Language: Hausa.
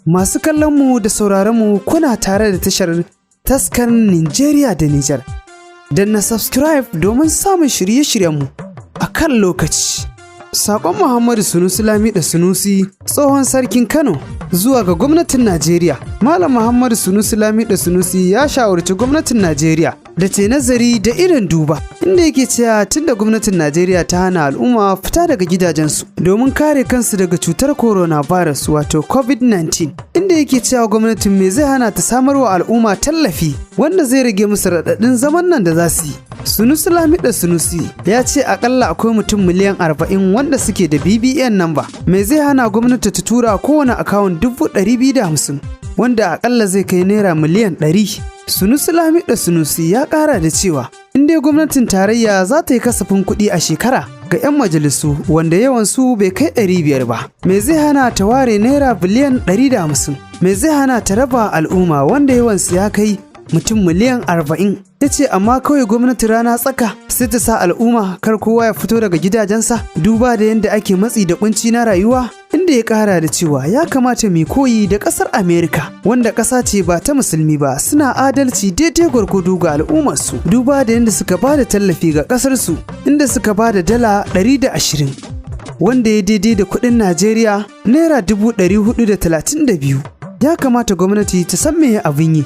Masu kallon mu da sauraron mu kuna tare da tashar taskar Nigeria da Nijar. Danna subscribe domin samun shirye-shiryenmu a kan lokaci. Sakon Muhammadu Sunusi Lamido Sunusi, tsohon sarkin Kano, zuwa ga gwamnatin Najeriya. Malam Muhammadu Sunusi Lamido Sunusi ya shawarci gwamnatin Najeriya da ta nazari da irin duba, inda yake cewa tunda gwamnatin Najeriya ta hana al'umma fita daga gidajensu domin kare kansu daga cutar coronavirus wato COVID-19, inda yake cewa gwamnatin me zai hana ta samar wa al'umma tallafi wanda zai rage musu raɗaɗin zaman nan da za su yi. Sunusi Lamido Sunusi ya ce akalla akwai mutum miliyan 40 wanda suke da BBN number. Me zai hana gwamnati ta tura kowane akawun 250 wanda akalla zai kai naira miliyan 100. Sunusi Lamido Sunusi ya ƙara da cewa in dai gwamnatin tarayya za ta yi kasafin kuɗi a shekara ga 'yan majalisu wanda yawansu bai kai 500 ba, me zai hana ta ware naira biliyan 150? Me zai hana ta raba al'umma wanda yawansu ya kai mutum miliyan 40? Ya ce amma kawai gwamnati rana tsaka sai ta sa al'umma kar kowa ya fito daga gidajensa duba da yadda ake matsi da kunci na rayuwa, inda ya kara da cewa ya kamata mu koyi da kasar Amerika wanda kasa ce ba ta musulmi ba, suna adalci daidai gwargwado ga al'ummarsu duba da yadda suka ba da tallafi ga kasarsu, inda suka ba da dala 120 wanda ya daidai da kuɗin Najeriya naira 432. Ya kamata gwamnati ta san me abin yi